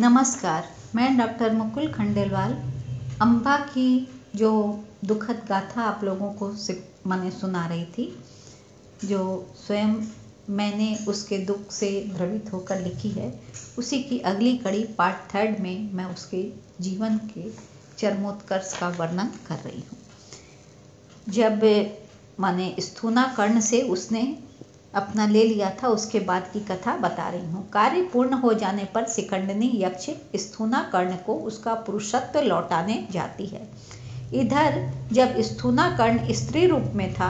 नमस्कार, मैं डॉक्टर मुकुल खंडेलवाल। अम्बा की जो दुखद गाथा आप लोगों को मैंने सुना रही थी, जो स्वयं मैंने उसके दुख से द्रवित होकर लिखी है, उसी की अगली कड़ी पार्ट 3 में मैं उसके जीवन के चरमोत्कर्ष का वर्णन कर रही हूँ। जब मैंने स्थूनाकर्ण से उसने अपना ले लिया था, उसके बाद की कथा बता रही हूँ। कार्य पूर्ण हो जाने पर शिखंडिनी यक्ष स्थूनाकर्ण को उसका पुरुषत्व लौटाने जाती है। इधर जब स्थूनाकर्ण स्त्री रूप में था,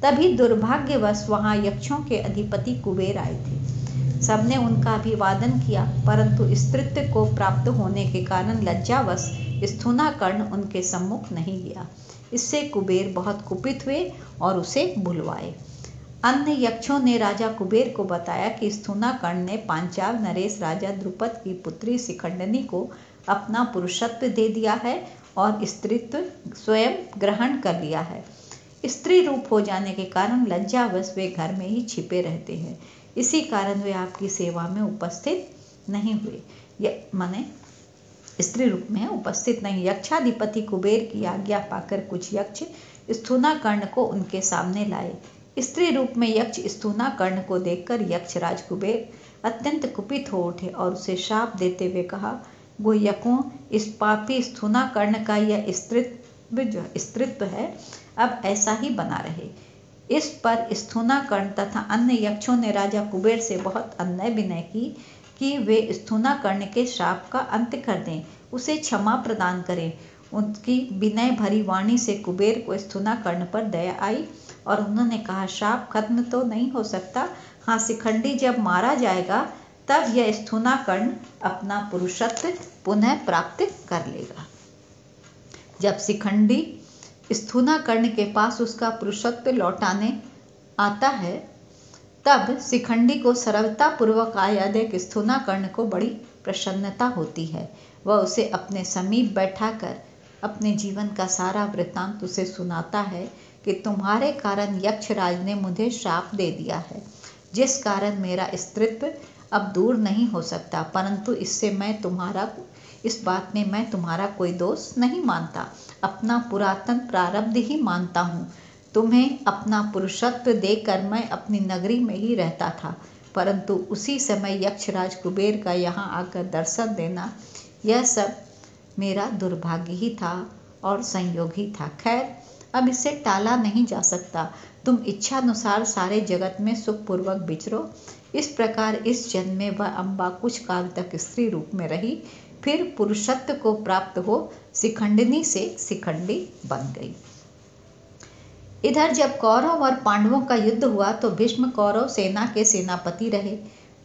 तभी दुर्भाग्यवश वहाँ यक्षों के अधिपति कुबेर आए थे। सबने उनका अभिवादन किया, परंतु स्त्रीत्व को प्राप्त होने के कारण लज्जावश स्थूनाकर्ण उनके सम्मुख नहीं गया। इससे कुबेर बहुत कुपित हुए और उसे बुलवाए। अन्य यक्षों ने राजा कुबेर को बताया कि स्थूनाकर्ण ने पांचाल नरेश राजा द्रुपद की पुत्री शिखंडिनी को अपना पुरुषत्व दे दिया है और स्त्रीत्व स्वयं ग्रहण कर लिया है। स्त्री रूप हो जाने के कारण लज्जावश वे घर में ही छिपे रहते हैं। इसी कारण वे आपकी सेवा में उपस्थित नहीं हुए। माने स्त्री रूप में उपस्थित नहीं। यक्षाधिपति कुबेर की आज्ञा पाकर कुछ यक्ष स्थूनाकर्ण को उनके सामने लाए। स्त्री रूप में यक्ष स्थूनाकर्ण को देखकर यक्षराज कुबेर अत्यंत कुपित हो उठे और उसे शाप देते हुए कहा, गोयकों, इस पापी स्थूनाकर्ण का यह स्त्रीत्व है, अब ऐसा ही बना रहे। इस पर स्थूनाकर्ण तथा अन्य यक्षों ने राजा कुबेर से बहुत अन्याय विनय की कि वे स्थूनाकर्ण के शाप का अंत कर दें, उसे क्षमा प्रदान करें। उनकी विनय भरी वाणी से कुबेर को स्थूनाकर्ण पर दया आई और उन्होंने कहा, शाप खत्म तो नहीं हो सकता। हाँ, शिखंडी जब मारा जाएगा तब यह स्थूनाकर्ण अपना पुरुषत्व पुनः प्राप्त कर लेगा। जब शिखंडी स्थूनाकर्ण के पास उसका पुरुषत्व लौटाने आता है, तब शिखंडी को सरलतापूर्वक आया देख स्थूनाकर्ण को बड़ी प्रसन्नता होती है। वह उसे अपने समीप बैठाकर अपने जीवन का सारा वृत्तांत उसे सुनाता है कि तुम्हारे कारण यक्षराज ने मुझे श्राप दे दिया है, जिस कारण मेरा स्त्रीत्व अब दूर नहीं हो सकता, परंतु इस बात में मैं तुम्हारा कोई दोष नहीं मानता, अपना पुरातन प्रारब्ध ही मानता हूँ। तुम्हें अपना पुरुषत्व देकर मैं अपनी नगरी में ही रहता था, परंतु उसी समय यक्षराज कुबेर का यहाँ आकर दर्शन देना, यह सब मेरा दुर्भाग्य ही था और संयोग ही था। खैर, अब इसे टाला नहीं जा सकता। तुम इच्छानुसार सारे जगत में सुखपूर्वक विचरो। इस प्रकार इस जन्म में वह अम्बा कुछ काल तक स्त्री रूप में रही, फिर पुरुषत्व को प्राप्त हो शिखंडिनी से शिखंडी बन गई। इधर जब कौरव और पांडवों का युद्ध हुआ तो भीष्म कौरव सेना के सेनापति रहे।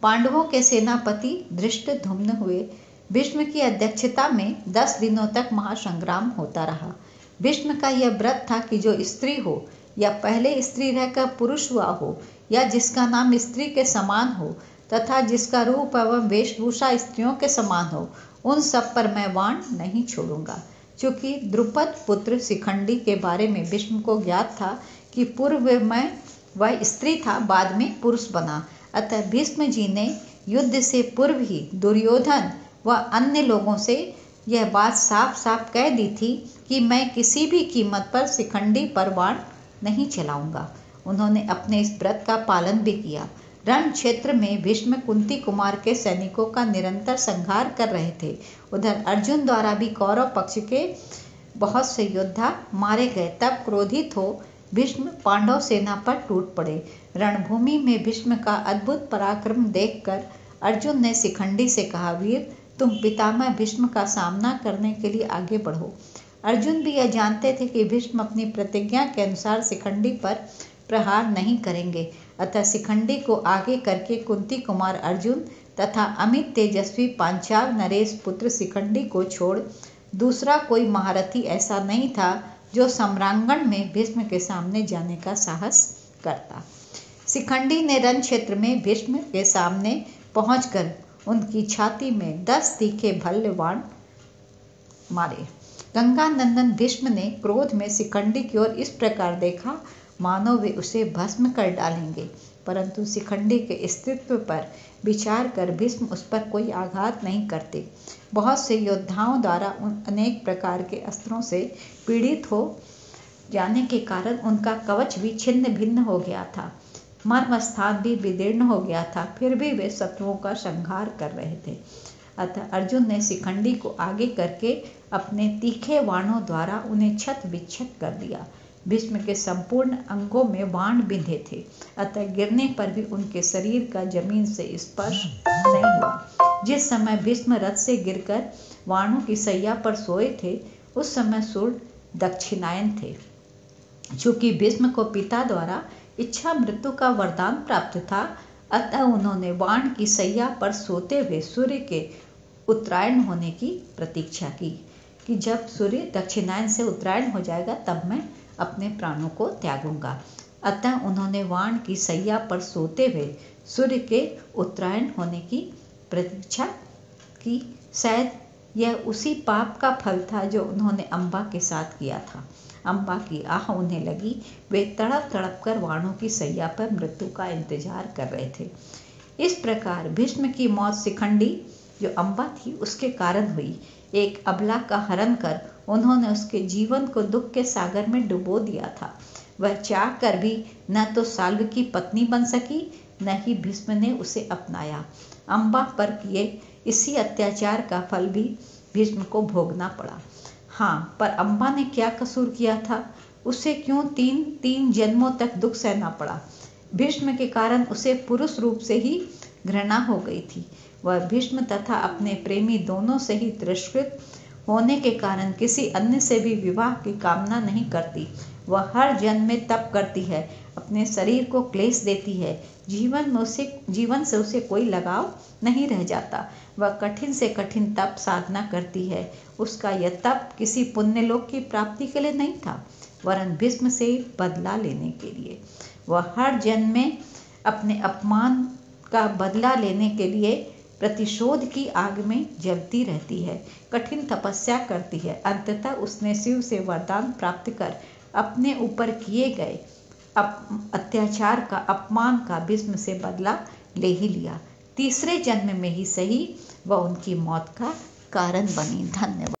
पांडवों के सेनापति धृष्टद्युम्न हुए। भीष्म की अध्यक्षता में 10 दिनों तक महासंग्राम होता रहा। भीष्म का यह व्रत था कि जो स्त्री हो या पहले स्त्री रहकर पुरुष हुआ हो या जिसका नाम स्त्री के समान हो तथा जिसका रूप एवं वेशभूषा स्त्रियों के समान हो, उन सब पर मैं वाण नहीं छोड़ूंगा। चूँकि द्रुपद पुत्र शिखंडी के बारे में भीष्म को ज्ञात था कि पूर्व में वह स्त्री था, बाद में पुरुष बना, अतः भीष्म जी ने युद्ध से पूर्व ही दुर्योधन व अन्य लोगों से यह बात साफ साफ कह दी थी कि मैं किसी भी कीमत पर शिखंडी पर वाण नहीं चलाऊंगा। उन्होंने अपने इस व्रत का पालन भी किया। रण क्षेत्र में भीष्म कुंती कुमार के सैनिकों का निरंतर संहार कर रहे थे। उधर अर्जुन द्वारा भी कौरव पक्ष के बहुत से योद्धा मारे गए। तब क्रोधित हो भीष्म पांडव सेना पर टूट पड़े। रणभूमि में भीष्म का अद्भुत पराक्रम देखकर अर्जुन ने शिखंडी से कहा, वीर, तुम पितामह भीष्म का सामना करने के लिए आगे बढ़ो। अर्जुन भी यह जानते थे कि भीष्म अपनी प्रतिज्ञा के अनुसार शिखंडी पर प्रहार नहीं करेंगे, अतः शिखंडी को आगे करके कुंती कुमार अर्जुन तथा अमित तेजस्वी पांचाल नरेश पुत्र शिखंडी को छोड़ दूसरा कोई महारथी ऐसा नहीं था जो सम्रांगण में भीष्म के सामने जाने का साहस करता। शिखंडी ने रण क्षेत्र में भीष्म के सामने पहुंचकर उनकी छाती में 10 तीखे भल्ल बाण मारे। गंगानंदन भीष्म ने क्रोध में शिखंडी की ओर इस प्रकार देखा मानो वे उसे भस्म कर डालेंगे, परंतु शिखंडी के अस्तित्व पर विचार कर भीष्म उस पर कोई आघात नहीं करते। बहुत से योद्धाओं द्वारा अनेक प्रकार के अस्त्रों से पीड़ित हो जाने के कारण उनका कवच भी छिन्न भिन्न हो गया था, मर्म स्थान भी विदीर्ण हो गया था, फिर भी वे शत्रुओं का संहार कर रहे थे। अतः अर्जुन ने शिखंडी को आगे करके अपने तीखे बाणों द्वारा उन्हें छत विच्छत कर दिया। भीष्म के संपूर्ण अंगों में बाण बिंधे थे, अतः गिरने पर भी उनके शरीर का जमीन से स्पर्श नहीं हुआ। जिस समय भीष्म रथ से गिरकर बाणों की सैया पर सोए थे, उस समय सूर्य दक्षिणायन थे। चूंकि भीष्म को पिता द्वारा इच्छा मृत्यु का वरदान प्राप्त था, अतः उन्होंने बाण की सैया पर सोते हुए सूर्य के उत्तरायण होने की प्रतीक्षा की कि जब सूर्य दक्षिणायन से उत्तरायण हो जाएगा तब मैं अपने प्राणों को त्यागूंगा। अतः उन्होंने बाण की सैया पर सोते हुए सूर्य के उत्तरायण होने की प्रतीक्षा की। शायद यह उसी पाप का फल था जो उन्होंने अम्बा के साथ किया था। अम्बा की आह उन्हें लगी। वे तड़प तड़प कर बाणों की सैया पर मृत्यु का इंतजार कर रहे थे। इस प्रकार भीष्म की मौत शिखंडी जो अम्बा थी उसके कारण हुई। एक अबला का हरण कर उन्होंने उसके जीवन को दुख के सागर में डुबो दिया था। वह चाह कर भी न तो साल्व की पत्नी बन सकी, न ही भीष्म ने उसे अपनाया। अम्बा पर किए इसी अत्याचार का फल भी भीष्म को भोगना पड़ा। हाँ, पर अम्बा ने क्या कसूर किया था? उसे क्यों तीन जन्मों तक दुख सहना पड़ा? भीष्म के कारण उसे पुरुष रूप से ही घृणा हो गई थी। वह भीष्म तथा अपने प्रेमी दोनों से ही तिरस्कृत होने के कारण किसी अन्य से भी विवाह की कामना नहीं करती। वह हर जन्म में तप करती है, अपने शरीर को क्लेश देती है। जीवन से उसे कोई लगाव नहीं रह जाता। वह कठिन से कठिन तप साधना करती है। उसका यह तप किसी पुण्यलोक की प्राप्ति के लिए नहीं था, वरन भीष्म से बदला लेने के लिए। वह हर जन्म में अपने अपमान का बदला लेने के लिए प्रतिशोध की आग में जलती रहती है, कठिन तपस्या करती है। अंततः उसने शिव से वरदान प्राप्त कर अपने ऊपर किए गए अत्याचार का, अपमान का भीष्म से बदला ले ही लिया। तीसरे जन्म में ही सही वह उनकी मौत का कारण बनी। धन्यवाद।